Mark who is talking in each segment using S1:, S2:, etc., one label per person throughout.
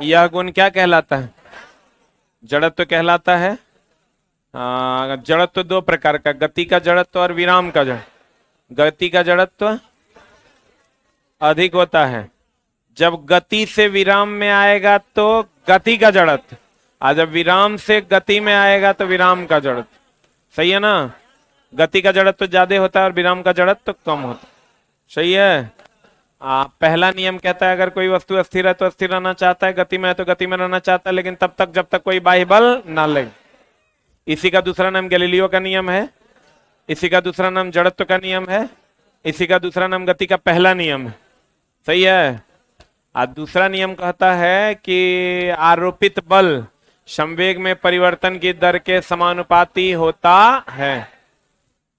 S1: यह गुण क्या कहलाता है? जड़त्व कहलाता है। जड़त्व दो प्रकार का, गति का जड़त्व और विराम का जड़। गति का जड़त्व अधिक होता है, जब गति से विराम में आएगा तो गति का जड़त्व, और जब विराम से गति में आएगा तो विराम का जड़त्व। सही है ना? गति का जड़त्व ज्यादा होता है और विराम का जड़त्व कम होता है। सही है। पहला नियम कहता है अगर कोई वस्तु अस्थिर है तो अस्थिर रहना चाहता है, गति में है तो गति में रहना चाहता है, लेकिन तब तक जब तक कोई बाह्य बल ना लगे। इसी का दूसरा नाम गैलीलियो का नियम है, इसी का दूसरा नाम जड़त्व का नियम है, इसी का दूसरा नाम गति का पहला नियम है। सही है। दूसरा नियम कहता है कि आरोपित बल संवेग में परिवर्तन की दर के समानुपाती होता है।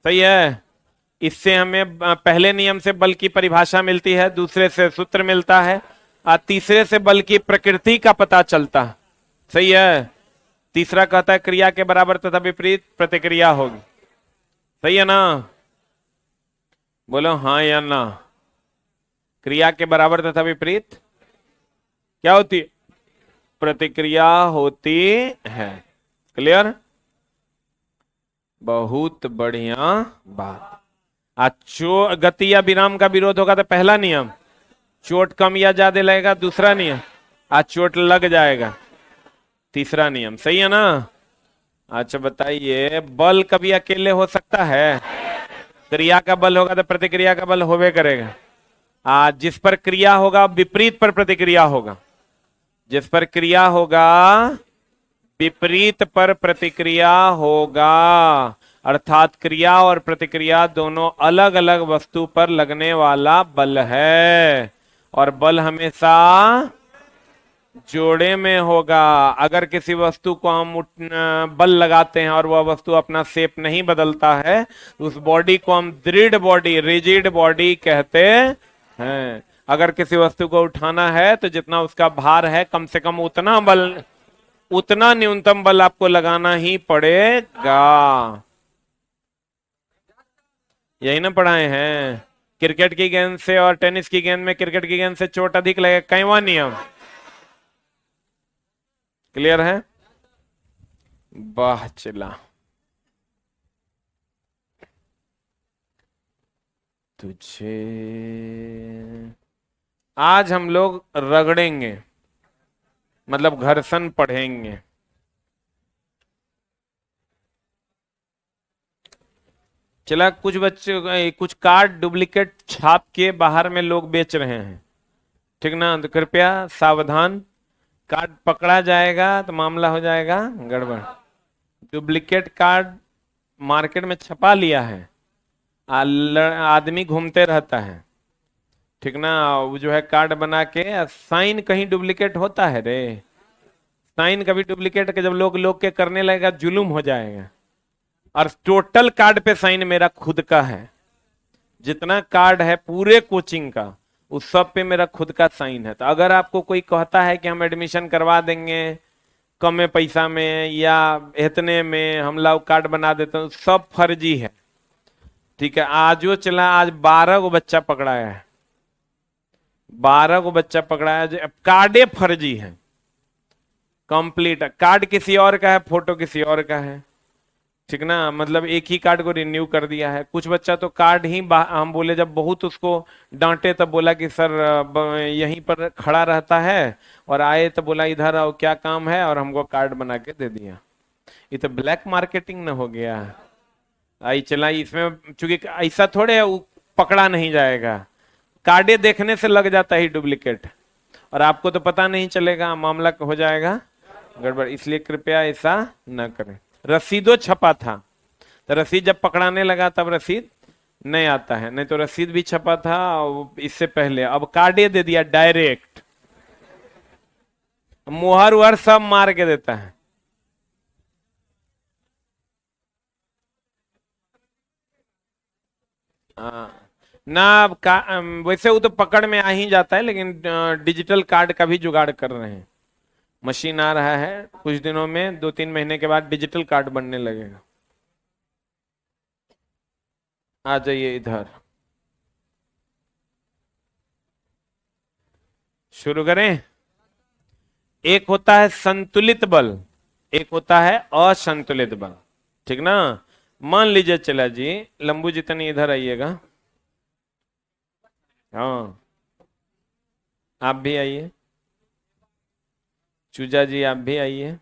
S1: सही है। इससे हमें पहले नियम से बल की परिभाषा मिलती है, दूसरे से सूत्र मिलता है, और तीसरे से बल की प्रकृति का पता चलता है। सही है। तीसरा कहता है क्रिया के बराबर तथा विपरीत प्रतिक्रिया होगी। सही है ना? बोलो हाँ या ना। क्रिया के बराबर तथा विपरीत क्या होती है? प्रतिक्रिया होती है। क्लियर? बहुत बढ़िया बात। गति या विराम का विरोध होगा तो पहला नियम, चोट कम या ज्यादा लगेगा दूसरा नियम, चोट लग जाएगा तीसरा नियम। सही है ना? अच्छा बताइए, बल कभी अकेले हो सकता है? क्रिया का बल होगा तो प्रतिक्रिया का बल होवे करेगा। जिस पर क्रिया होगा विपरीत पर प्रतिक्रिया होगा, जिस पर क्रिया होगा विपरीत पर प्रतिक्रिया होगा। अर्थात क्रिया और प्रतिक्रिया दोनों अलग अलग वस्तु पर लगने वाला बल है, और बल हमेशा जोड़े में होगा। अगर किसी वस्तु को हम बल लगाते हैं और वह वस्तु अपना शेप नहीं बदलता है, तो उस बॉडी को हम दृढ़ बॉडी, रिजिड बॉडी कहते हैं। अगर किसी वस्तु को उठाना है तो जितना उसका भार है कम से कम उतना बल, उतना न्यूनतम बल आपको लगाना ही पड़ेगा। यही ना पढ़ाए हैं? क्रिकेट की गेंद से और टेनिस की गेंद में क्रिकेट की गेंद से चोट अधिक लगेगा, कैवा नियम। क्लियर है? वाह चला। तुझे आज हम लोग रगड़ेंगे, मतलब घर्षण पढ़ेंगे। चला, कुछ बच्चे कुछ कार्ड डुप्लीकेट छाप के बाहर में लोग बेच रहे हैं, ठीक ना? तो कृपया सावधान, कार्ड पकड़ा जाएगा तो मामला हो जाएगा गड़बड़। डुप्लीकेट कार्ड मार्केट में छपा लिया है, आदमी घूमते रहता है, ठीक ना? वो जो है कार्ड बना के साइन कहीं डुप्लीकेट होता है रे, साइन कभी डुप्लीकेट के जब लोग के करने लगेगा जुलूम हो जाएगा। और टोटल कार्ड पे साइन मेरा खुद का है, जितना कार्ड है पूरे कोचिंग का उस सब पे मेरा खुद का साइन है। तो अगर आपको कोई कहता है कि हम एडमिशन करवा देंगे कम पैसा में या इतने में हम लोग कार्ड बना देते हैं, सब फर्जी है। ठीक है, आज वो चला, आज 12 को बच्चा पकड़ाया है, 12 को बच्चा पकड़ाया जो कार्डे फर्जी है। कंप्लीट कार्ड किसी और का है, फोटो किसी और का है, ठीक ना? मतलब एक ही कार्ड को रिन्यू कर दिया है। कुछ बच्चा तो कार्ड ही हम बोले, जब बहुत उसको डांटे तब बोला कि सर यहीं पर खड़ा रहता है, और आए तो बोला इधर आओ क्या काम है, और हमको कार्ड बना के दे दिया। ये तो ब्लैक मार्केटिंग न हो गया। आई चला, इसमें चूंकि ऐसा थोड़े पकड़ा नहीं जाएगा, कार्डे देखने से लग जाता है डुप्लीकेट, और आपको तो पता नहीं चलेगा, मामला हो जाएगा गड़बड़। इसलिए कृपया ऐसा न करें। रसीदो छपा था, तो रसीद जब पकड़ाने लगा तब रसीद नहीं आता है, नहीं तो रसीद भी छपा था इससे पहले। अब कार्डे दे दिया डायरेक्ट, मुहर उहर सब मार के देता है। ना वैसे वो तो पकड़ में आ ही जाता है, लेकिन डिजिटल कार्ड का भी जुगाड़ कर रहे हैं। मशीन आ रहा है कुछ दिनों में, 2-3 महीने के बाद डिजिटल कार्ड बनने लगेगा। आ जाइए इधर, शुरू करें। एक होता है संतुलित बल, एक होता है असंतुलित बल। ठीक ना। मान लीजिए चला जी, लंबू जितनी इधर आइएगा, हाँ आप भी आइए, चूजा जी आप भी आइए,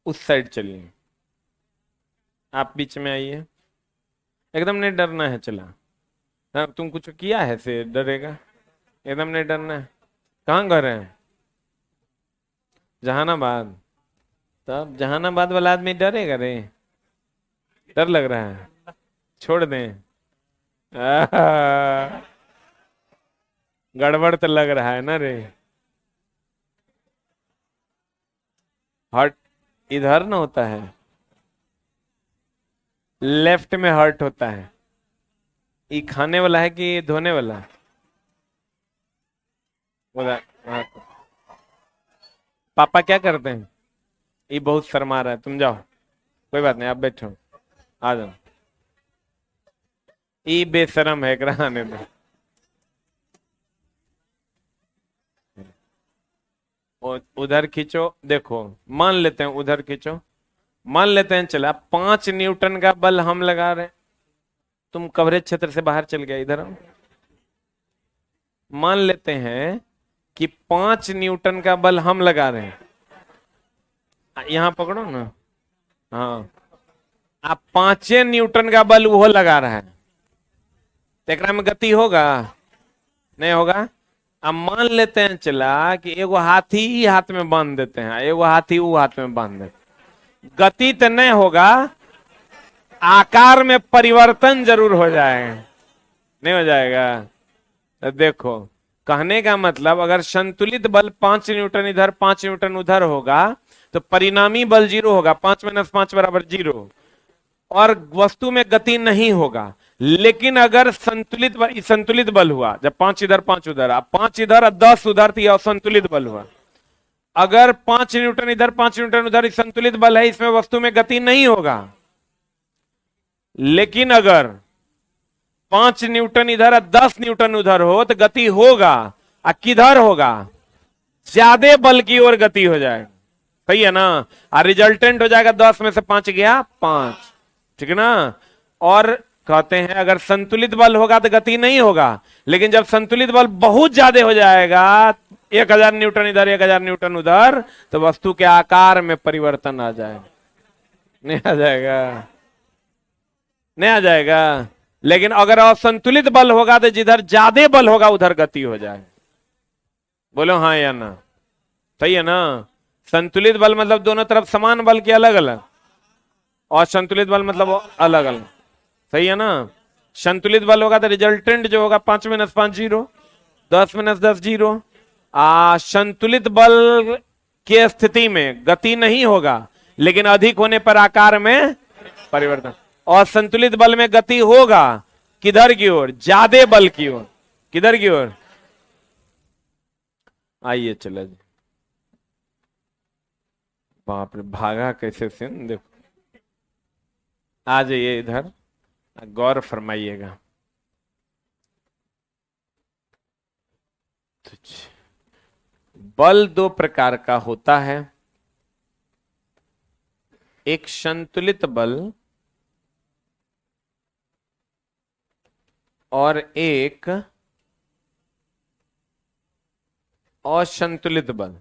S1: उस साइड चलिए, आप बीच में आइए, एकदम नहीं डरना है चला। हाँ तुम कुछ किया है से डरेगा, एकदम नहीं डरना है। कहाँ घर है? जहानाबाद। तब जहानाबाद वाला आदमी डरेगा रे? डर लग रहा है? छोड़ दें। आहा, गड़बड़ तो लग रहा है ना रे। हर्ट इधर ना होता है, लेफ्ट में हर्ट होता है। ये खाने वाला है कि धोने वाला? उधर। हाँ। पापा क्या करते हैं? ये बहुत शर्मा रहा है, तुम जाओ, कोई बात नहीं, आप बैठो, आ जाओ। ये बेशरम है, कराने दो। उधर खींचो, देखो मान लेते हैं उधर खींचो, मान लेते हैं चला 5 न्यूटन का बल हम लगा रहे हैं, तुम कवरेज क्षेत्र से बाहर चल गया, इधर आओ। मान लेते हैं कि 5 न्यूटन का बल हम लगा रहे हैं, यहां पकड़ो ना, हाँ आप 5 न्यूटन का बल वो लगा रहा है, तो एकरा में गति होगा? नहीं होगा। अब मान लेते हैं चला कि एगो हाथी ही हाथ में बांध देते हैं, एगो हाथी वो हाथ में बांध देते, गति तो नहीं होगा, आकार में परिवर्तन जरूर हो जाएगा। नहीं हो जाएगा? तो देखो, कहने का मतलब अगर संतुलित बल 5 न्यूटन इधर 5 न्यूटन उधर होगा तो परिणामी बल 0 होगा, 5 - 5 = 0, और वस्तु में गति नहीं होगा। लेकिन अगर संतुलित बल हुआ, जब 5 इधर 5 उधर, अब 5 इधर और 10 उधर, तो यह असंतुलित बल हुआ। अगर 5 न्यूटन इधर 5 न्यूटन उधर संतुलित बल है, इसमें वस्तु में गति नहीं होगा। लेकिन अगर 5 न्यूटन इधर और 10 न्यूटन उधर हो तो गति होगा। किधर होगा? ज्यादा बल की ओर गति हो जाएगा। सही है ना? और रिजल्टेंट हो जाएगा 10 में से 5 गया 5। ठीक है ना? और कहते हैं अगर संतुलित बल होगा तो गति नहीं होगा, लेकिन जब संतुलित बल बहुत ज्यादा हो जाएगा, 1000 न्यूटन इधर 1000 न्यूटन उधर, तो वस्तु के आकार में परिवर्तन आ जाएगा। नहीं आ जाएगा? नहीं आ जाएगा। लेकिन अगर असंतुलित बल होगा तो जिधर ज्यादा बल होगा उधर गति हो जाएगा। बोलो हाँ या ना? सही है ना? संतुलित बल मतलब दोनों तरफ समान बल के अलग अलग, और संतुलित बल मतलब अलग अलग। सही है ना? संतुलित बल होगा तो रिजल्टेंट जो होगा 5 - 5 0, 10 - 10 0। संतुलित बल की स्थिति में गति नहीं होगा, लेकिन अधिक होने पर आकार में परिवर्तन। और संतुलित बल में गति होगा, किधर की ओर? ज्यादा बल की ओर। किधर की ओर? आइए चलो जी। बाप रे, भागा कैसे सिंह, देखो। आ जाइए इधर, गौर फरमाइएगा। बल 2 प्रकार का होता है, एक संतुलित बल और एक असंतुलित बल।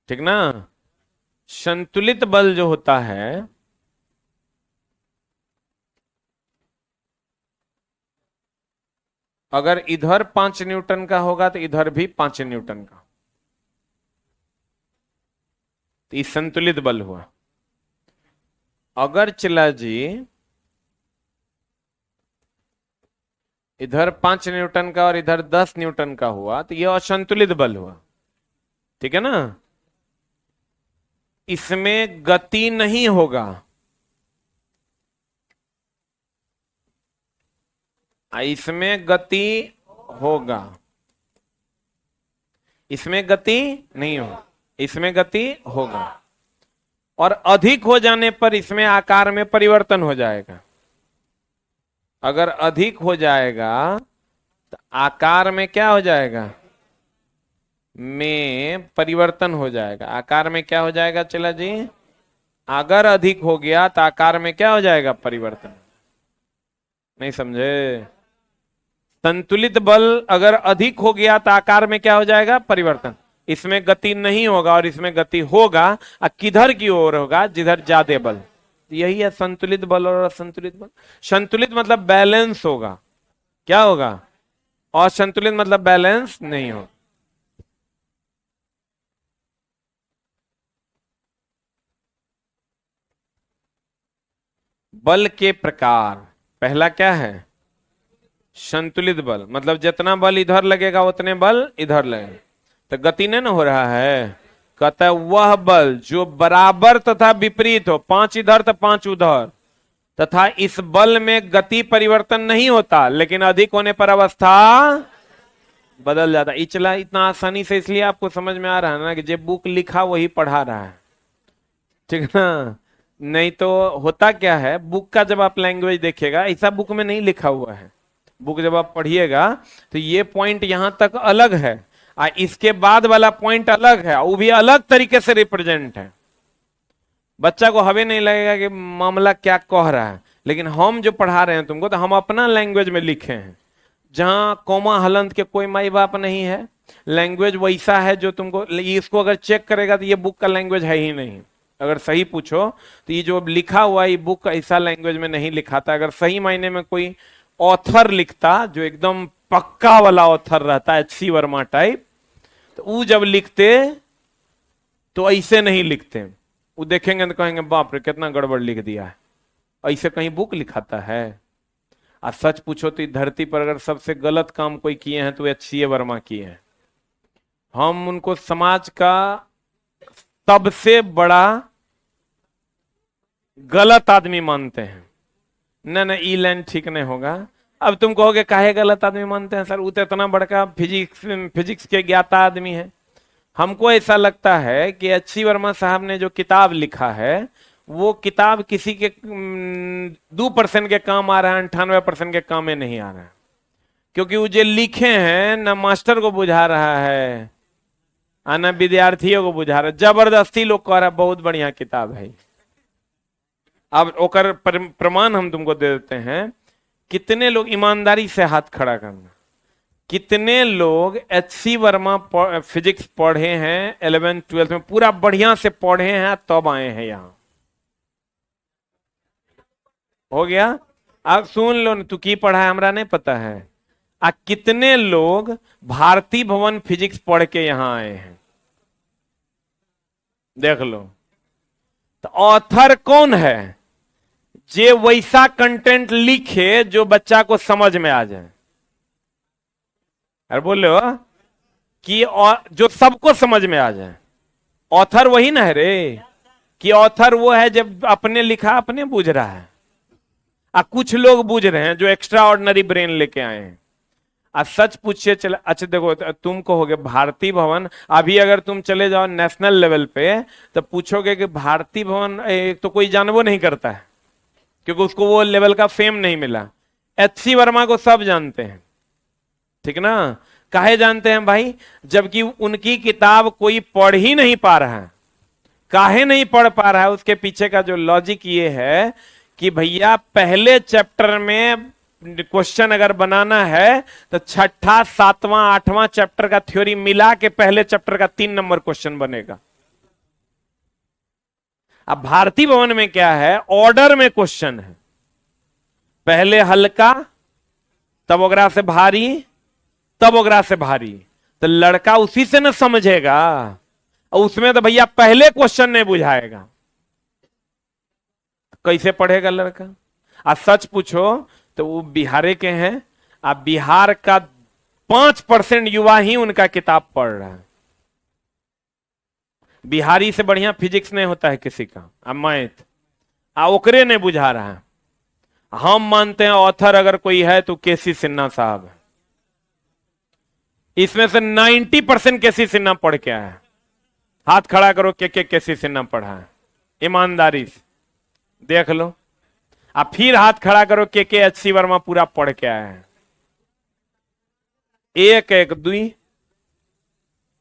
S1: ठीक ना? संतुलित बल जो होता है, अगर इधर 5 न्यूटन का होगा तो इधर भी 5 न्यूटन का, तो ये संतुलित बल हुआ। अगर चला जी इधर 5 न्यूटन का और इधर 10 न्यूटन का हुआ, तो यह असंतुलित बल हुआ। ठीक है ना? इसमें गति नहीं होगा, इसमें गति होगा, इसमें गति नहीं होगा, इसमें गति होगा। और अधिक हो जाने पर इसमें आकार में परिवर्तन हो जाएगा। अगर अधिक हो जाएगा तो आकार में क्या हो जाएगा? में परिवर्तन हो जाएगा। आकार में क्या हो जाएगा चला जी? अगर अधिक हो गया तो आकार में क्या हो जाएगा? परिवर्तन। नहीं समझे? संतुलित बल अगर अधिक हो गया तो आकार में क्या हो जाएगा? परिवर्तन। इसमें गति नहीं होगा और इसमें गति होगा। किधर की ओर होगा? जिधर ज्यादा बल। यही है संतुलित बल और असंतुलित बल। संतुलित मतलब बैलेंस होगा। क्या होगा? और संतुलित मतलब बैलेंस नहीं होगा। बल के प्रकार, पहला क्या है? संतुलित बल, मतलब जितना बल इधर लगेगा उतने बल इधर लगेगा। तो गति नहीं ना हो रहा है। कहता है वह बल जो बराबर तथा विपरीत हो, 5 इधर तो 5 उधर, तथा इस बल में गति परिवर्तन नहीं होता, लेकिन अधिक होने पर अवस्था बदल जाता। इचला इतना आसानी से इसलिए आपको समझ में आ रहा है ना कि जो बुक लिखा वही पढ़ा रहा है, ठीक है ना। नहीं तो होता क्या है, बुक का जब आप लैंग्वेज देखिएगा, ऐसा बुक में नहीं लिखा हुआ है। बुक जब आप पढ़िएगा तो ये पॉइंट यहां तक अलग है, इसके बाद वाला पॉइंट अलग है, वो भी अलग तरीके से रिप्रेजेंट है। बच्चा को हवे नहीं लगेगा कि मामला क्या कह रहा है, लेकिन हम जो पढ़ा रहे हैं तुमको, तो हम अपना लैंग्वेज में लिखे हैं, जहां कोमा हलंत के कोई माई बाप नहीं है। लैंग्वेज वैसा है जो तुमको, इसको अगर चेक करेगा तो ये बुक का लैंग्वेज है ही नहीं। अगर सही पूछो तो ये जो लिखा हुआ है, ये बुक ऐसा लैंग्वेज में नहीं लिखा था। अगर सही मायने में कोई ऑथर लिखता, जो एकदम पक्का वाला ऑथर रहता है, एच.सी. वर्मा टाइप, तो वो जब लिखते तो ऐसे नहीं लिखते। वो देखेंगे तो कहेंगे बाप रे कितना गड़बड़ लिख दिया है, ऐसे कहीं बुक लिखाता है। और सच पूछो तो धरती पर अगर सबसे गलत काम कोई किए हैं तो एच.सी. वर्मा किए हैं। हम उनको समाज का सबसे बड़ा गलत आदमी मानते हैं। न ई लाइन ठीक नहीं होगा। अब तुम कहोगे काहे गलत आदमी मानते हैं सर, वो तो इतना बड़का फिजिक्स के ज्ञाता आदमी है। हमको ऐसा लगता है कि एच.सी. वर्मा साहब ने जो किताब लिखा है, वो किताब किसी के 2% के काम आ रहा है, 98% के काम में नहीं आ रहा है। क्योंकि वो जो लिखे हैं ना मास्टर को बुझा रहा है ना विद्यार्थियों को बुझा रहा है। जबरदस्ती लोग कह रहा है बहुत बढ़िया किताब है। अब ओकर प्रमाण हम तुमको दे देते हैं। कितने लोग, ईमानदारी से हाथ खड़ा करना, कितने लोग एच.सी. वर्मा फिजिक्स पढ़े हैं 11th 12th में, पूरा बढ़िया से पढ़े हैं, तब आए हैं यहां? हो गया। अब सुन लो न, तू की पढ़ा है हमरा नहीं पता है। कितने लोग भारती भवन फिजिक्स पढ़ के यहां आए हैं? देख लो। तो ऑथर कौन है? जे वैसा कंटेंट लिखे जो बच्चा को समझ में आ जाए। अरे बोले हो कि जो सबको समझ में आ जाए। ऑथर वही ना है रे, कि ऑथर वो है जब अपने लिखा अपने बूझ रहा है। कुछ लोग बूझ रहे हैं जो एक्स्ट्रा ऑर्डिनरी ब्रेन लेके आए हैं। सच पूछिए, चले अच्छा देखो, तुम कहोगे भारती भवन, अभी अगर तुम चले जाओ नेशनल लेवल पे तो पूछोगे कि भारती भवन तो कोई जानबो नहीं करता है, क्योंकि उसको वो लेवल का फेम नहीं मिला। एच.सी. वर्मा को सब जानते हैं, ठीक ना। काहे जानते हैं भाई? जबकि उनकी किताब कोई पढ़ ही नहीं पा रहा है। काहे नहीं पढ़ पा रहा है? उसके पीछे का जो लॉजिक ये है कि भैया पहले चैप्टर में क्वेश्चन अगर बनाना है तो 6ठा 7वां 8वां चैप्टर का थ्योरी मिला के पहले चैप्टर का 3 नंबर क्वेश्चन बनेगा। अब भारती भवन में क्या है, ऑर्डर में क्वेश्चन है। पहले हल्का, तब ओकरा से भारी, तब ओकरा से भारी। तो लड़का उसी से न समझेगा, और उसमें तो भैया पहले क्वेश्चन नहीं बुझाएगा, कैसे पढ़ेगा लड़का? सच पूछो तो वो बिहारे के हैं, बिहार का 5% युवा ही उनका किताब पढ़ रहा है। बिहारी से बढ़िया फिजिक्स नहीं होता है किसी का, मैथ ओकरे ने बुझा रहा है। हम मानते हैं ऑथर अगर कोई है तो के.सी. सिन्हा साहब है। इसमें से 90% के.सी. सिन्हा पढ़ के आया है। हाथ खड़ा करो के.सी. सिन्हा पढ़ा है, ईमानदारी से देख लो। फिर हाथ खड़ा करो के एच.सी. वर्मा पूरा पढ़ के आया है। 1 1 2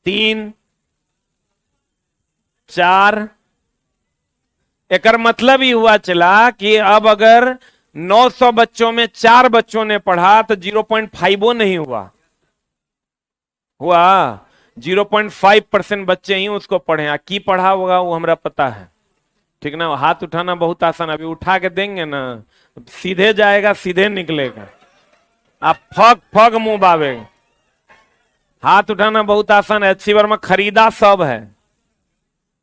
S1: 3, 4। एकर मतलब ही हुआ चला कि अब अगर 900 बच्चों में 4 बच्चों ने पढ़ा तो 0.5 नहीं हुआ। हुआ 0.5% बच्चे ही उसको पढ़े। की पढ़ा होगा वो हमरा पता है, ठीक ना। हाथ उठाना बहुत आसान, अभी उठा के देंगे ना सीधे जाएगा सीधे निकलेगा, आप फग फग मुंह बावेगा। हाथ उठाना बहुत आसान है, एच.सी. वर्मा खरीदा सब है,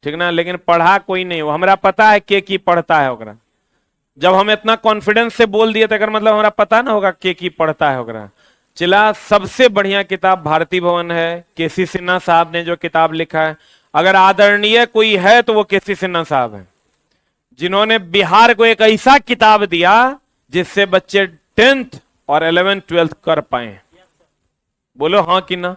S1: ठीक ना, लेकिन पढ़ा कोई नहीं। वो हमरा पता है के की पढ़ता है ओकरा। जब हम इतना कॉन्फिडेंस से बोल दिए तो मतलब हमरा पता ना होगा के की पढ़ता है ओकरा। चला, सबसे बढ़िया किताब भारती भवन है, केसी सिन्हा साहब ने जो किताब लिखा है। अगर आदरणीय कोई है तो वो केसी सिन्हा साहब है, जिन्होंने बिहार को एक ऐसा किताब दिया जिससे बच्चे 10th और 11th 12th कर पाए। बोलो हाँ कि ना।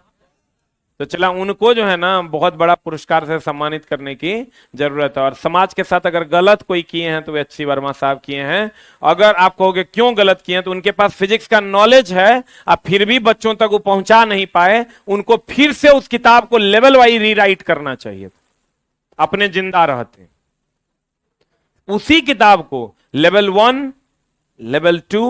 S1: तो चला, उनको जो है ना बहुत बड़ा पुरस्कार से सम्मानित करने की जरूरत है। और समाज के साथ अगर गलत कोई किए हैं तो एच.सी. वर्मा साहब किए हैं। अगर आप कहोगे क्यों गलत किए हैं, तो उनके पास फिजिक्स का नॉलेज है, आप फिर भी बच्चों तक वो पहुंचा नहीं पाए। उनको फिर से उस किताब को लेवल वाइज रीराइट करना चाहिए अपने जिंदा रहते। उसी किताब को लेवल 1, लेवल 2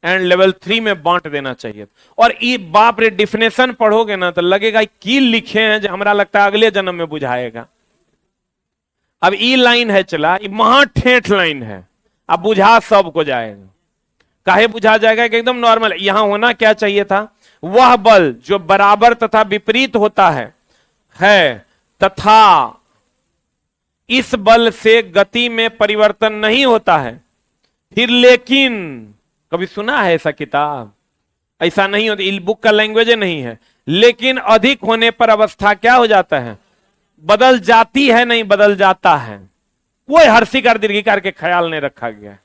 S1: एंड लेवल 3 में बांट देना चाहिए। और ये बाप रे, डिफिनेशन पढ़ोगे ना तो लगेगा की लिखे हैं जो हमरा लगता है अगले जन्म में बुझाएगा। अब ई लाइन है चला, ये महा ठेठ लाइन है, अब बुझा सबको जाएगा। काहे बुझा जाएगा कि एकदम नॉर्मल। यहां होना क्या चाहिए था, वह बल जो बराबर तथा विपरीत होता है तथा इस बल से गति में परिवर्तन नहीं होता है। फिर लेकिन, कभी सुना है ऐसा किताब? ऐसा नहीं होता, बुक का लैंग्वेज नहीं है। लेकिन अधिक होने पर अवस्था क्या हो जाता है, बदल जाती है, नहीं बदल जाता है। कोई हर्षिकार दीर्घिकार के ख्याल नहीं रखा गया है,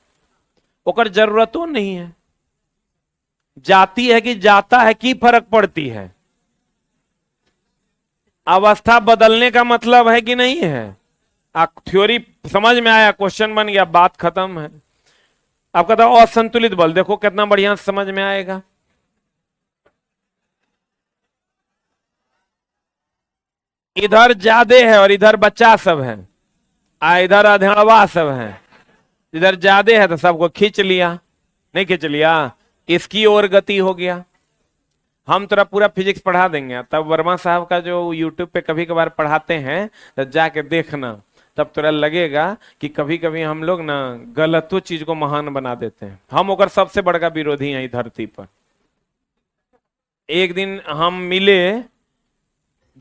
S1: ओकर जरूरतों नहीं है। जाती है कि जाता है की फर्क पड़ती है। अवस्था बदलने का मतलब है कि नहीं है। थ्योरी समझ में आया, क्वेश्चन बन गया, बात खत्म है। आप कहता असंतुलित बल, देखो कितना बढ़िया समझ में आएगा। इधर ज्यादा है और इधर बच्चा सब है, इधर अधेड़वा सब है। इधर ज्यादा है तो सबको खींच लिया, नहीं खींच लिया, इसकी ओर गति हो गया। हम तेरा पूरा फिजिक्स पढ़ा देंगे। तब वर्मा साहब का जो यूट्यूब पे कभी कभार पढ़ाते हैं तो जाके देखना, तब तुरा लगेगा कि कभी कभी हम लोग ना गलतों चीज को महान बना देते हैं। हम ओकर सबसे बड़का विरोधी हैं धरती पर। एक दिन हम मिले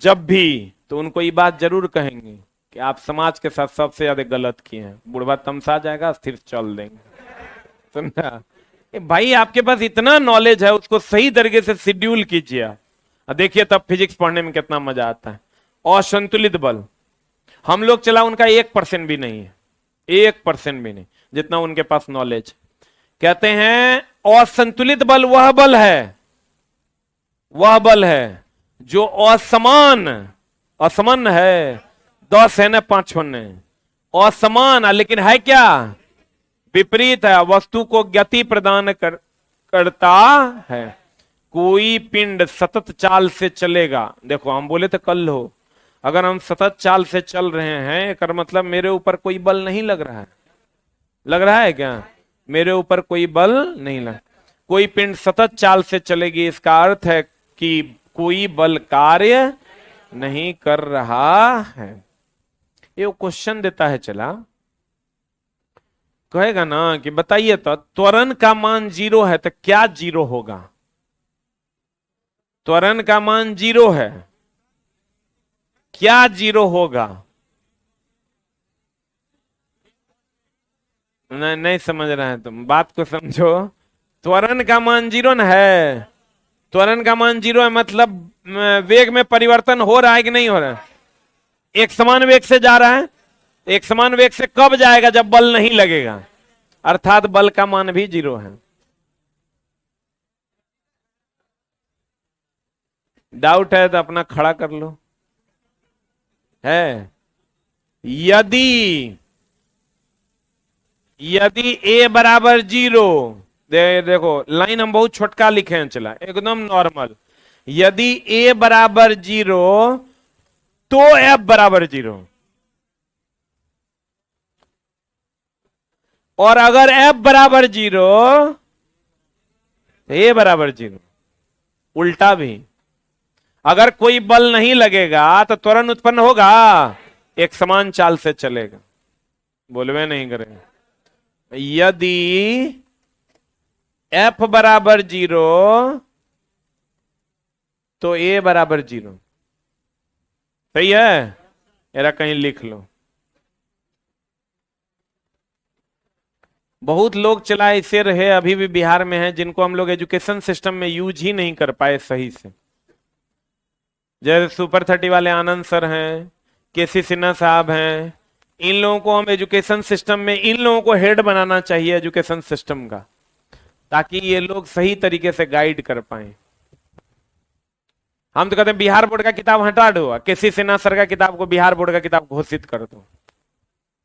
S1: जब भी, तो उनको ये बात जरूर कहेंगे कि आप समाज के साथ सबसे ज्यादा गलत किए हैं। बुढ़वा तमसा जाएगा, स्थिर चल देंगे। समझा भाई, आपके पास इतना नॉलेज है, उसको सही तरीके से शेड्यूल कीजिए। देखिए तब फिजिक्स पढ़ने में कितना मजा आता है। असंतुलित बल हम लोग चला, उनका 1% भी नहीं है, 1% भी नहीं जितना उनके पास नॉलेज। कहते हैं असंतुलित बल वह बल है, वह बल है जो असमान है। 10 है ना 5 होने, असमान लेकिन है क्या, विपरीत है, वस्तु को गति प्रदान करता है। कोई पिंड सतत चाल से चलेगा। देखो हम बोले थे कल हो, अगर हम सतत चाल से चल रहे हैं, इसका मतलब मेरे ऊपर कोई बल नहीं लग रहा है। लग रहा है क्या? मेरे ऊपर कोई बल नहीं लग। कोई पिंड सतत चाल से चलेगी, इसका अर्थ है कि कोई बल कार्य नहीं कर रहा है। ये क्वेश्चन देता है, चला कहेगा ना कि बताइए तो त्वरण का मान 0 है तो क्या 0 होगा? त्वरण का मान 0 है, क्या 0 होगा? नहीं समझ रहे हैं तुम, बात को समझो। त्वरण का मान 0 न है, त्वरण का मान 0 है, मतलब वेग में परिवर्तन हो रहा है कि नहीं हो रहा है? एक समान वेग से जा रहा है। एक समान वेग से कब जाएगा? जब बल नहीं लगेगा, अर्थात बल का मान भी 0 है। डाउट है तो अपना खड़ा कर लो। है यदि a बराबर 0, देखो लाइन हम बहुत छोटका लिखे हैं, चला एकदम नॉर्मल। यदि ए बराबर 0 तो एफ बराबर 0, और अगर एफ बराबर 0 तो ए बराबर 0। उल्टा भी, अगर कोई बल नहीं लगेगा तो त्वरण उत्पन्न होगा, एक समान चाल से चलेगा। बोलवे नहीं करेंगे। यदि एफ बराबर 0 तो ए बराबर 0। सही है, एरा कहीं लिख लो। बहुत लोग चला ऐसे रहे अभी भी बिहार में हैं जिनको हम लोग एजुकेशन सिस्टम में यूज ही नहीं कर पाए सही से। जैसे सुपर 30 वाले आनंद सर हैं, केसी सिन्हा साहब हैं, इन लोगों को हम एजुकेशन सिस्टम में, इन लोगों को हेड बनाना चाहिए एजुकेशन सिस्टम का, ताकि ये लोग सही तरीके से गाइड कर पाए। हम तो कहते हैं बिहार बोर्ड का किताब हटा दो, केसी सिन्हा सर का किताब को बिहार बोर्ड का किताब घोषित कर दो,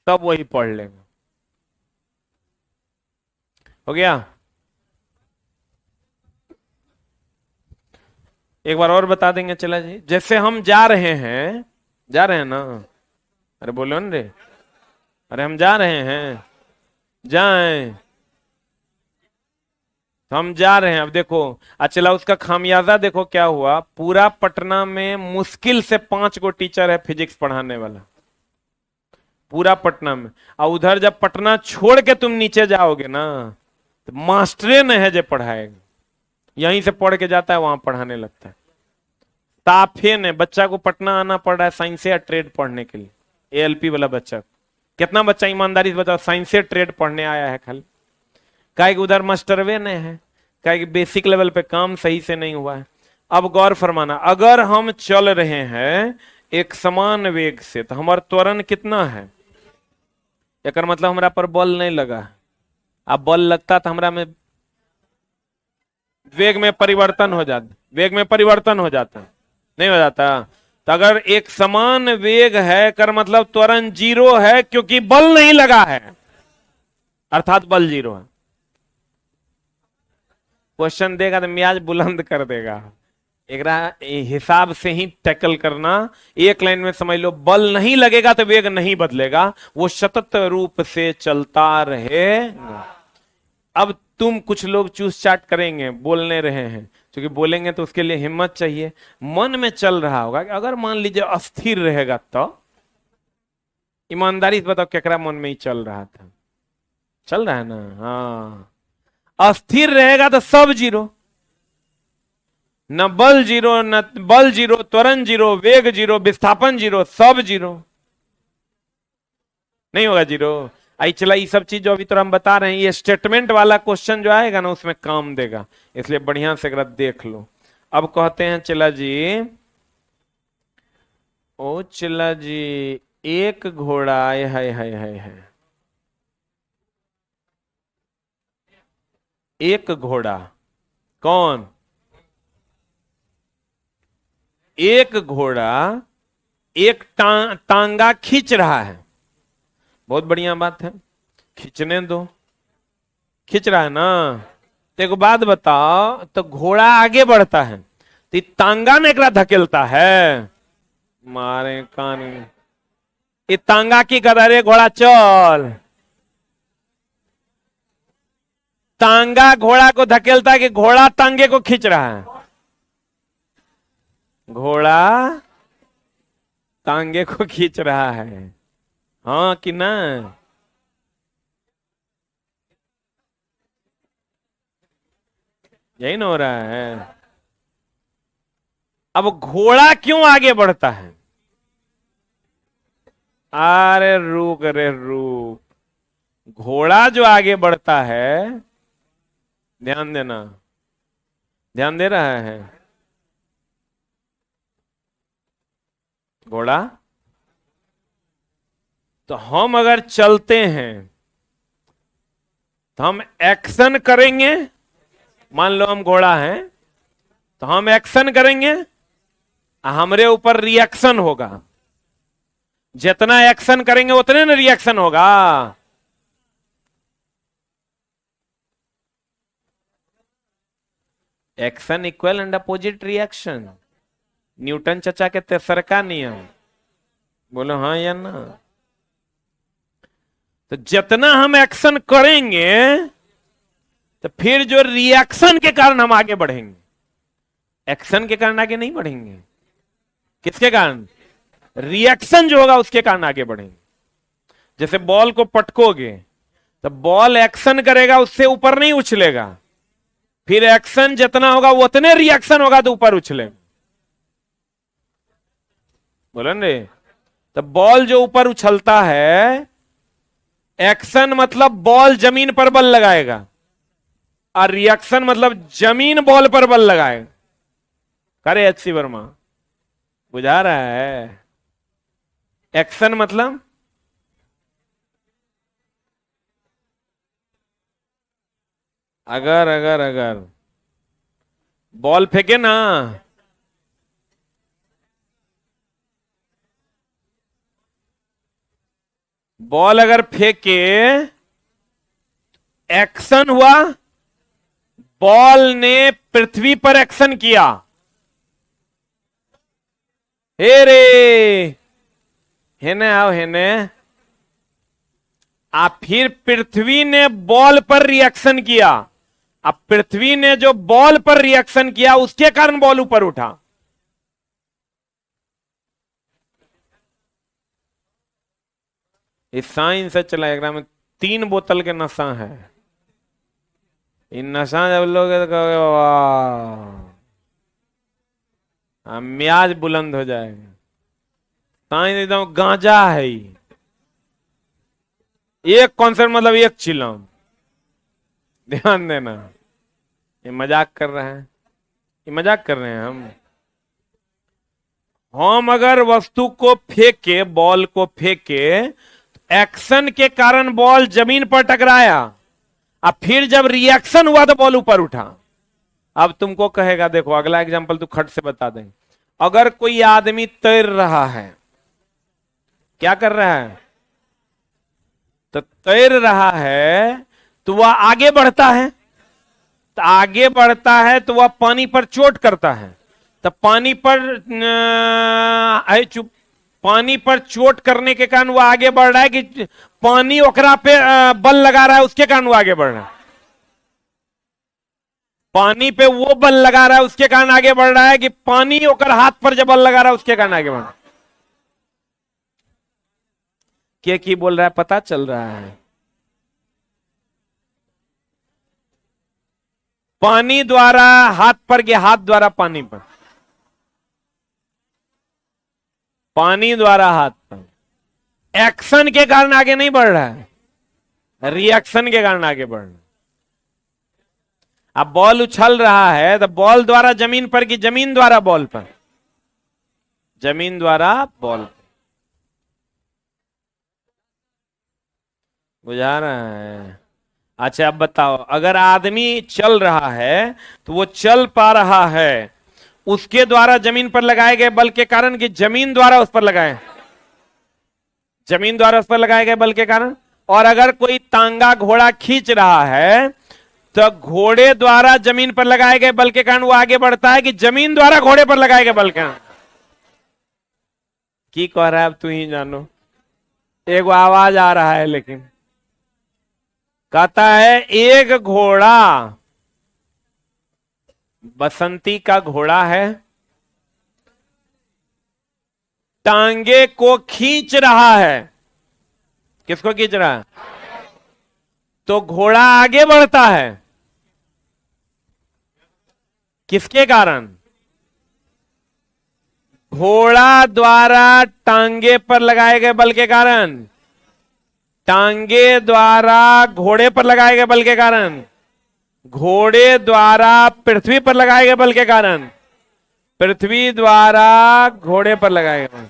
S1: तब वही पढ़ लेगा। हो गया? एक बार और बता देंगे। चला जी, जैसे हम जा रहे हैं ना, अरे बोलो न रे, अरे हम जा रहे हैं, जाएं, हम जा रहे हैं। अब देखो, चला उसका खामियाजा देखो क्या हुआ। पूरा पटना में मुश्किल से 5 गो टीचर है फिजिक्स पढ़ाने वाला, पूरा पटना में। और उधर जब पटना छोड़ के तुम नीचे जाओगे ना, तो मास्टरे न है जो पढ़ाएगा, यहीं से पढ़ के जाता है वहां पढ़ाने लगता है। ताफे ने बच्चा को पटना आना पड़ रहा है साइंस या ट्रेड पढ़ने के लिए। एएलपी वाला बच्चा, कितना बच्चा ईमानदारी से बताओ साइंस से ट्रेड पढ़ने आया है खाली, काहे कि उधर मास्टरवे नहीं है, काहे कि बेसिक लेवल पे काम सही से नहीं हुआ है। अब गौर फरमाना, अगर हम चल रहे हैं एक समान वेग से तो हमारा त्वरण कितना है? एक मतलब हमारा पर बल नहीं लगा, अब बल लगता तो हमरा में वेग में परिवर्तन हो जाता, वेग में परिवर्तन हो जाता, नहीं हो जाता। तो अगर एक समान वेग है कर मतलब त्वरण 0 है, क्योंकि बल नहीं लगा है, अर्थात बल 0 है। क्वेश्चन देगा तो मियाज बुलंद कर देगा, एक हिसाब से ही टैकल करना। एक लाइन में समझ लो, बल नहीं लगेगा तो वेग नहीं बदलेगा, वो सतत रूप से चलता रहेगा। अब तुम कुछ लोग चूस चाट करेंगे, बोलने रहे हैं, क्योंकि बोलेंगे तो उसके लिए हिम्मत चाहिए। मन में चल रहा होगा कि अगर मान लीजिए अस्थिर रहेगा तो, ईमानदारी से बताओ केकरा मन में ही चल रहा था? चल रहा है ना? हाँ, अस्थिर रहेगा तो सब 0, न बल 0, न बल 0, त्वरण 0, वेग 0, विस्थापन 0, सब 0, नहीं होगा 0। आई चला, ये सब चीज जो अभी तो हम बता रहे हैं, ये स्टेटमेंट वाला क्वेश्चन जो आएगा ना उसमें काम देगा, इसलिए बढ़िया से अगर देख लो। अब कहते हैं चला जी, ओ चला जी, एक घोड़ा है, एक घोड़ा, कौन? एक घोड़ा एक तांगा खींच रहा है, बहुत बढ़िया बात है, खींचने दो, खींच रहा है ना। तो एक बात बताओ, तो घोड़ा आगे बढ़ता है तो तांगा ने एकरा धकेलता है, मारे कान, ये तांगा की कर, अरे घोड़ा चल, तांगा घोड़ा को धकेलता है कि घोड़ा तांगे को खींच रहा है? घोड़ा तांगे को खींच रहा है, हाँ कि ना? यही ना हो रहा है। अब घोड़ा क्यों आगे बढ़ता है? अरे रुक रे रुक, घोड़ा जो आगे बढ़ता है, ध्यान देना, ध्यान दे रहा है? घोड़ा, तो हम अगर चलते हैं तो हम एक्शन करेंगे, मान लो हम घोड़ा हैं तो हम एक्शन करेंगे, हमारे ऊपर रिएक्शन होगा, जितना एक्शन करेंगे उतने ना रिएक्शन होगा। Action equal and opposite reaction, Newton चचा के तेसर का नियम। बोलो हाँ या ना। तो जितना हम एक्शन करेंगे तो फिर जो रिएक्शन के कारण हम आगे बढ़ेंगे। एक्शन के कारण आगे नहीं बढ़ेंगे, किसके कारण? रिएक्शन जो होगा उसके कारण आगे बढ़ेंगे। जैसे बॉल को पटकोगे तो बॉल एक्शन करेगा, उससे ऊपर नहीं उछलेगा, फिर एक्शन जितना होगा वो उतने रिएक्शन होगा तो ऊपर उछलेगा। बोलो रे। तो बॉल जो ऊपर उछलता है, एक्शन मतलब बॉल जमीन पर बल लगाएगा, और रिएक्शन मतलब जमीन बॉल पर बल लगाएगा। करे एच.सी. वर्मा, बुझा रहा है? एक्शन मतलब अगर अगर अगर बॉल फेंके ना, बॉल अगर फेंके, एक्शन हुआ, बॉल ने पृथ्वी पर एक्शन किया, हे रे हेने आओ हेने, आप फिर पृथ्वी ने बॉल पर रिएक्शन किया। अब पृथ्वी ने जो बॉल पर रिएक्शन किया उसके कारण बॉल ऊपर उठा। इस साइंस से चला, एक में 3 बोतल के नशा है। इन नशा जब लोगे तो कहोगे वाह, म्याज बुलंद हो जाएगा। साइंस एकदम गांजा है ही। एक कॉन्सेप्ट मतलब एक चिलम। ध्यान देना, ये मजाक कर रहे हैं, ये मजाक कर रहे हैं हम अगर वस्तु को फेंके, बॉल को फेंके, एक्शन के कारण बॉल जमीन पर टकराया, अब फिर जब रिएक्शन हुआ तो बॉल ऊपर उठा। अब तुमको कहेगा, देखो अगला एग्जांपल तू खट से बता दें। अगर कोई आदमी तैर रहा है, क्या कर रहा है? तो तैर रहा है तो वह आगे बढ़ता है, तो आगे बढ़ता है तो वह पानी पर चोट करता है, तो पानी पर चुप, पानी पर चोट करने के कारण वो आगे बढ़ रहा है कि पानी ओकरा पे बल लगा रहा है उसके कारण वो आगे बढ़ रहा है? पानी पे वो बल लगा रहा है उसके कारण आगे बढ़ रहा है, कि पानी ओकर हाथ पर जब बल लगा रहा है उसके कारण आगे बढ़ रहा है? क्या की बोल रहा है पता चल रहा है? पानी द्वारा हाथ पर के, हाथ द्वारा पानी पर, पानी द्वारा हाथ पर, एक्शन के कारण आगे नहीं बढ़ रहा है, रिएक्शन के कारण आगे बढ़ रहा है। अब बॉल उछल रहा है तो बॉल द्वारा जमीन पर कि जमीन द्वारा बॉल पर? जमीन द्वारा बॉल पर। बुझा रहा है? अच्छा अब बताओ, अगर आदमी चल रहा है तो वो चल पा रहा है उसके द्वारा जमीन पर लगाए गए बल के कारण, कि जमीन द्वारा उस पर लगाए? जमीन द्वारा उस पर लगाए गए बल के कारण। और अगर कोई तांगा घोड़ा खींच रहा है तो घोड़े द्वारा जमीन पर लगाए गए बल के कारण वो आगे बढ़ता है, कि जमीन द्वारा घोड़े पर लगाए गए बल के कारण? की कह रहा है अब तू ही जानो। एक आवाज आ रहा है लेकिन कहता है एक घोड़ा बसंती का घोड़ा है, टांगे को खींच रहा है। किसको खींच रहा है? तो घोड़ा आगे बढ़ता है, किसके कारण? घोड़ा द्वारा टांगे पर लगाए गए बल के कारण, टांगे द्वारा घोड़े पर लगाए गए बल के कारण, घोड़े द्वारा पृथ्वी पर लगाए गए बल के कारण, पृथ्वी द्वारा घोड़े पर लगाए गए।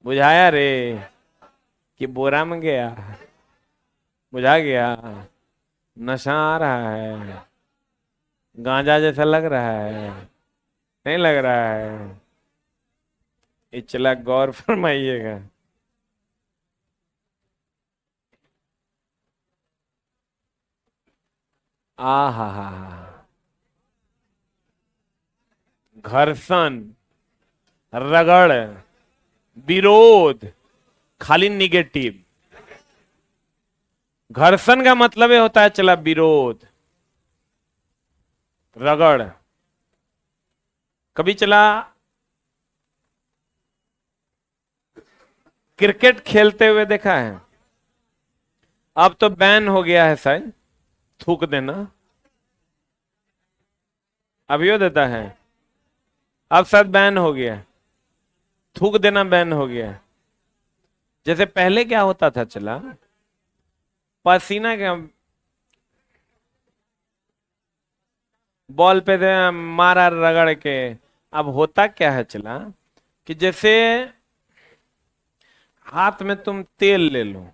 S1: बुझाया रे कि बोरा में गया? बुझा गया? नशा आ रहा है? गांजा जैसा लग रहा है? नहीं लग रहा है? ये चला गौर फरमाइएगा। आ हा, घर्षण, रगड़, विरोध, खाली निगेटिव। घर्षण का मतलब ये होता है चला विरोध, रगड़। कभी चला क्रिकेट खेलते हुए देखा है? अब तो बैन हो गया है शायद थूक देना, अभियो देता है, अब शायद बैन हो गया है, थूक देना बैन हो गया है। जैसे पहले क्या होता था चला, पसीना क्या, बॉल पे दे मारा रगड़ के। अब होता क्या है चला कि जैसे हाथ में तुम तेल ले लो,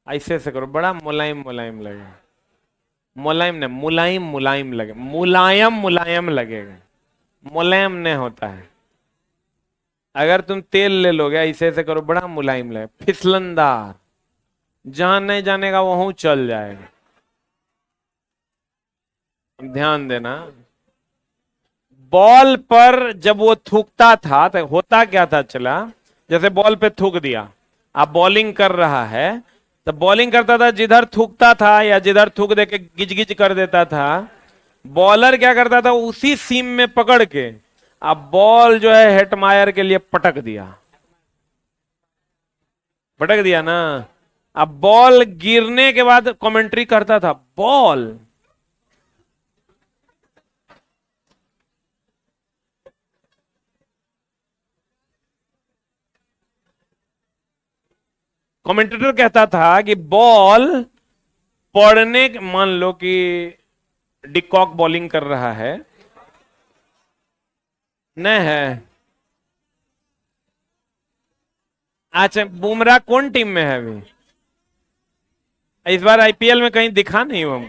S1: ऐसे से करो, बड़ा मुलायम मुलायम लगेगा। मुलायम नहीं, मुलायम मुलायम लगे, मुलायम मुलायम लगेगा, मुलायम नहीं होता है। अगर तुम तेल ले लोगे ऐसे ऐसे करो, बड़ा मुलायम लगे, फिसलनदार, जहां नहीं जानेगा वहां चल जाएगा। ध्यान देना, बॉल पर जब वो थूकता था तो होता क्या था चला, जैसे बॉल पे थूक दिया, आप बॉलिंग कर रहा है तो बॉलिंग करता था, जिधर थूकता था या जिधर थूक दे के गिज गिज कर देता था, बॉलर क्या करता था उसी सीम में पकड़ के अब बॉल जो है हेटमायर के लिए पटक दिया, पटक दिया ना। अब बॉल गिरने के बाद कमेंट्री करता था, बॉल कमेंटेटर कहता था कि बॉल पड़ने, मान लो कि डिकॉक बॉलिंग कर रहा है, नहीं है, अच्छा बुमराह कौन टीम में है अभी? इस बार आईपीएल में कहीं दिखा नहीं वो।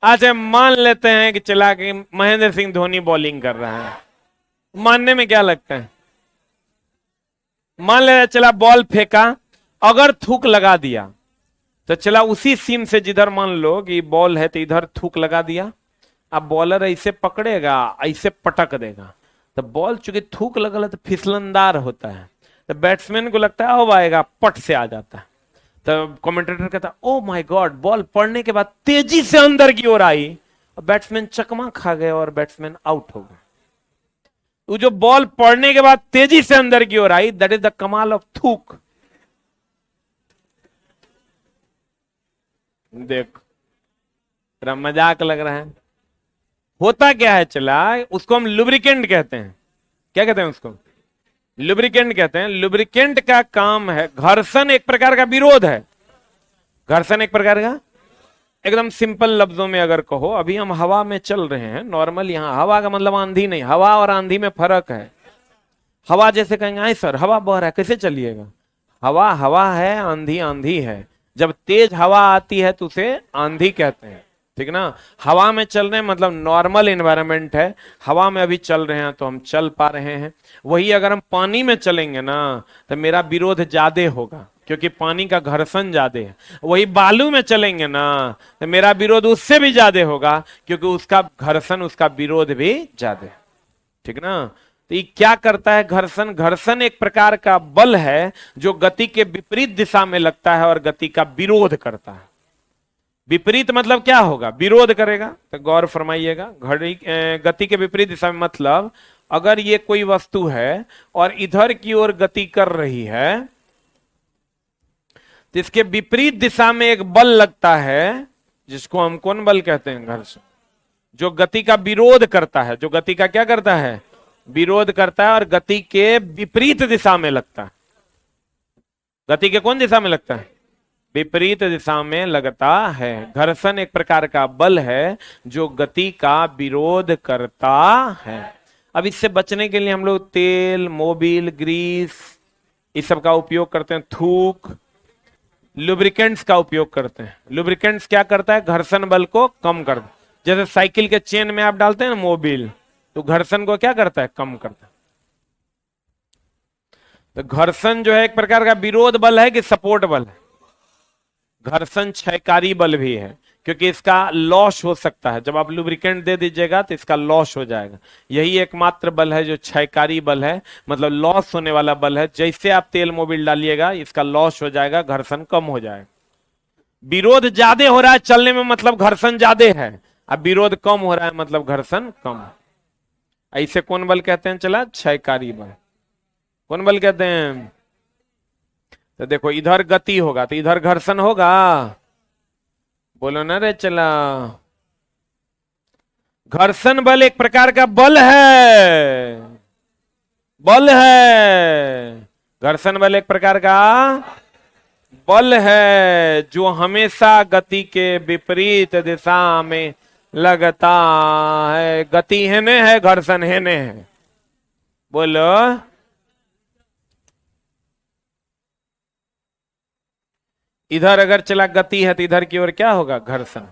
S1: अच्छा मान लेते हैं कि चला कि महेंद्र सिंह धोनी बॉलिंग कर रहा है, मानने में क्या लगता है? मान लेते चला बॉल फेंका, अगर थूक लगा दिया तो चला उसी सीम से जिधर मान लो कि बॉल है तो इधर थूक लगा दिया, अब बॉलर ऐसे पकड़ेगा, ऐसे पटक देगा, तो बॉल चूंकि थूक लगल तो फिसलनदार होता है, तो बैट्समैन को लगता है अब आएगा, पट से आ जाता है। तो कमेंटेटर कहता ओ माय गॉड, बॉल पड़ने के बाद तेजी से अंदर की ओर आई, और बैट्समैन चकमा खा गए और बैट्समैन आउट हो गए। तो जो बॉल पड़ने के बाद तेजी से अंदर की ओर आई, दैट इज द कमाल ऑफ थूक। देखो तेरा मजाक लग रहा है, होता क्या है चला, उसको हम लुब्रिकेंट कहते हैं। क्या कहते हैं उसको? लुब्रिकेंट कहते हैं। लुब्रिकेंट का काम है, घर्षण एक प्रकार का विरोध है, घर्षण एक प्रकार का, एकदम सिंपल लफ्जों में अगर कहो, अभी हम हवा में चल रहे हैं नॉर्मल, यहां हवा का मतलब आंधी नहीं, हवा और आंधी में फर्क है। हवा जैसे कहेंगे आई सर हवा बह रहा है, कैसे चलिएगा? हवा हवा है, आंधी आंधी है। जब तेज हवा आती है तो उसे आंधी कहते हैं, ठीक ना। हवा में चल रहे हैं मतलब नॉर्मल एनवायरनमेंट है, हवा में अभी चल रहे हैं तो हम चल पा रहे हैं। वही अगर हम पानी में चलेंगे ना तो मेरा विरोध ज्यादा होगा, क्योंकि पानी का घर्षण ज्यादा है। वही बालू में चलेंगे ना तो मेरा विरोध उससे भी ज्यादा होगा, क्योंकि उसका घर्षण, उसका विरोध भी ज्यादा है, ठीक ना। तो ये क्या करता है घर्षण? घर्षण एक प्रकार का बल है जो गति के विपरीत दिशा में लगता है और गति का विरोध करता है। विपरीत मतलब क्या होगा? विरोध करेगा। तो गौर फरमाइएगा, घड़ी गति के विपरीत दिशा में मतलब अगर ये कोई वस्तु है और इधर की ओर गति कर रही है तो इसके विपरीत दिशा में एक बल लगता है, जिसको हम कौन बल कहते हैं? घर्षण। जो गति का विरोध करता है, जो गति का क्या करता है? विरोध करता है, और गति के विपरीत दिशा में लगता है। गति के कौन दिशा में लगता है? विपरीत दिशा में लगता है। घर्षण एक प्रकार का बल है जो गति का विरोध करता है। अब इससे बचने के लिए हम लोग तेल, मोबिल, ग्रीस इस सब का उपयोग करते हैं, थूक, लुब्रिकेंट्स का उपयोग करते हैं। लुब्रिकेंट्स क्या करता है? घर्षण बल को कम कर, जैसे साइकिल के चेन में आप डालते हैं ना मोबिल, तो घर्षण को क्या करता है? कम करता है। तो घर्षण जो है एक प्रकार का विरोध बल है कि सपोर्ट बल है? घर्षण क्षयकारी बल भी है, क्योंकि इसका लॉस हो सकता है। जब आप लुब्रिकेंट दे दीजिएगा तो इसका लॉस हो जाएगा। यही एकमात्र बल है जो क्षयकारी बल है, मतलब लॉस होने वाला बल है। जैसे आप तेल मोबिल डालिएगा इसका लॉस हो जाएगा, घर्षण कम हो जाएगा। विरोध ज्यादा हो रहा है चलने में, मतलब घर्षण ज्यादा है। अब विरोध कम हो रहा है मतलब घर्षण कम है। ऐसे कौन बल कहते हैं चला? क्षयकारी बल। कौन बल कहते हैं? तो देखो इधर गति होगा तो इधर घर्षण होगा, बोलो ना रे चला। घर्षण बल एक प्रकार का बल है, बल है। घर्षण बल एक प्रकार का बल है जो हमेशा गति के विपरीत दिशा में लगता है। गति हेने है, घर्षण हेने है, बोलो। इधर अगर चला गति है तो इधर की ओर क्या होगा? घर्षण।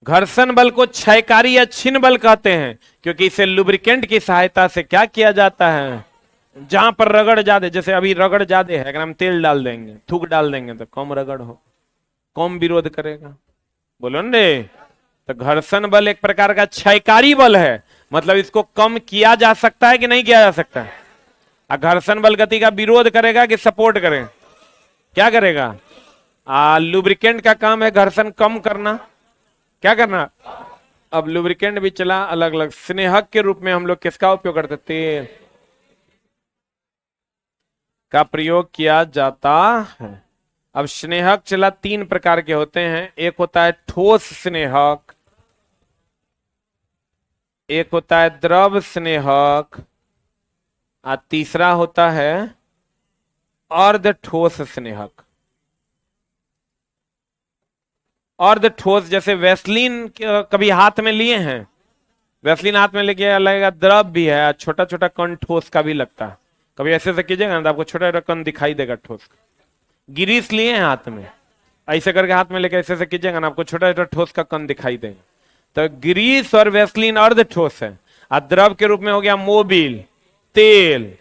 S1: घर्षण बल को क्षयकारी या छिन्न बल कहते हैं, क्योंकि इसे लुब्रिकेंट की सहायता से क्या किया जाता है? जहां पर रगड़ ज्यादा, जैसे अभी रगड़ ज्यादा है, अगर हम तेल डाल देंगे, थूक डाल देंगे तो कम रगड़ हो, कम विरोध करेगा, बोलो न रे। तो घर्षण बल एक प्रकार का क्षयकारी बल है, मतलब इसको कम किया जा सकता है कि नहीं किया जा सकता है। घर्षण बल गति का विरोध करेगा कि सपोर्ट करेगा? क्या करेगा? लुब्रिकेंट का काम है घर्षण कम करना। क्या करना? अब लुब्रिकेंट भी चला अलग अलग। स्नेहक के रूप में हम लोग किसका उपयोग करते? तेल का प्रयोग किया जाता है। अब स्नेहक चला तीन प्रकार के होते हैं। एक होता है ठोस स्नेहक, एक होता है द्रव स्नेहक, और तीसरा होता है अर्ध ठोस स्नेहक। अर्ध ठोस जैसे वैसलीन कभी हाथ में लिए हैं? वैसलीन हाथ में लेके लगेगा द्रव भी है, छोटा छोटा कण ठोस का भी लगता है। कभी ऐसे से कीजिएगा ना तो आपको छोटा छोटा कण दिखाई देगा ठोस का। गिरीस लिए हैं हाथ में, ऐसे करके हाथ में लेके ऐसे से कीजिएगा ना आपको छोटा छोटा ठोस का कण दिखाई देगा। तो ग्रीस और वैसलीन अर्ध ठोस है। और द्रव के रूप में हो गया मोबिल, तेल।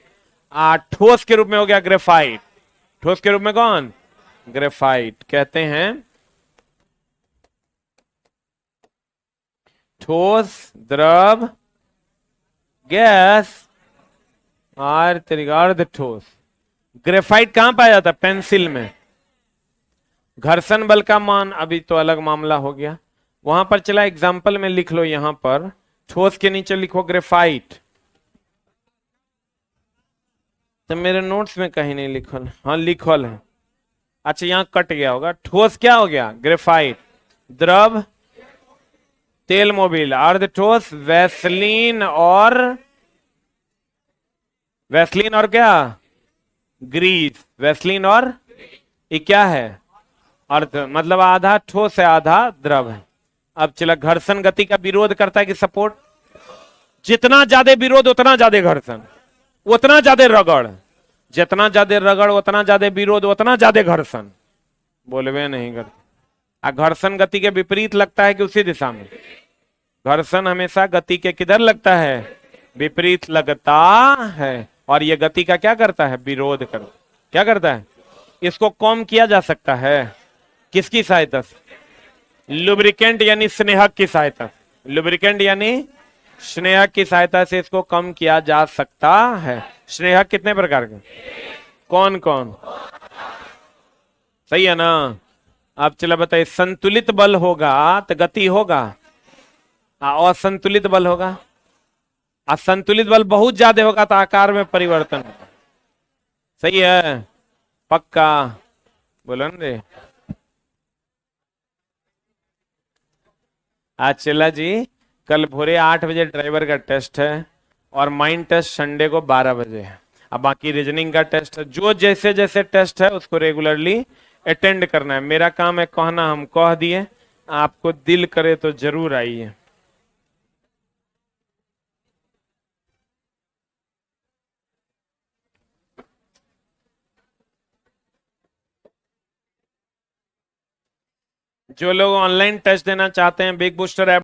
S1: ठोस के रूप में हो गया ग्रेफाइट। ठोस के रूप में कौन? ग्रेफाइट। कहते हैं ठोस, द्रव, गैस और अर्ध ठोस। ग्रेफाइट कहां पाया जाता है? पेंसिल में। घर्षण बल का मान अभी तो अलग मामला हो गया, वहां पर चला एग्जाम्पल में लिख लो। यहां पर ठोस के नीचे लिखो ग्रेफाइट। तो मेरे नोट्स में कहीं नहीं लिखल, हाँ लिखल है। अच्छा यहां कट गया होगा। ठोस क्या हो गया? ग्रेफाइट। द्रव तेल मोबिल। अर्ध ठोस वैसलीन और क्या? ग्रीस। वैसलीन और ये क्या है? अर्ध, मतलब आधा ठोस है आधा द्रव है। अब चला घर्षण गति का विरोध करता है कि सपोर्ट? जितना ज्यादा विरोध उतना ज्यादा घर्षण, उतना ज्यादा रगड़। जितना ज्यादा रगड़ उतना ज्यादा विरोध, उतना ज्यादा घर्षण। बोलवे नहीं करते। घर्षण गति के विपरीत लगता है कि उसी दिशा में? घर्षण हमेशा गति के किधर लगता है? विपरीत लगता है। और ये गति का क्या करता है? विरोध करता। क्या करता है? इसको कम किया जा सकता है किसकी सहायता से? लुब्रिकेंट यानी स्नेहक की सहायता। लुब्रिकेंट यानी स्नेहक की सहायता से इसको कम किया जा सकता है। स्नेहक कितने प्रकार के? कौन कौन? सही है ना? अब चला बताइए, संतुलित बल होगा तो गति होगा, असंतुलित बल होगा, असंतुलित बल बहुत ज्यादा होगा तो आकार में परिवर्तन होगा। सही है? पक्का? बोलो न रे। आज चला जी, कल भोरे 8 बजे ड्राइवर का टेस्ट है और माइंड टेस्ट संडे को 12 बजे है। अब बाकी रीजनिंग का टेस्ट है। जो जैसे जैसे टेस्ट है उसको रेगुलरली अटेंड करना है। मेरा काम है कहना, हम कह दिए, आपको दिल करे तो जरूर आइए। जो लोग ऑनलाइन टेस्ट देना चाहते हैं, बिग बूस्टर ऐप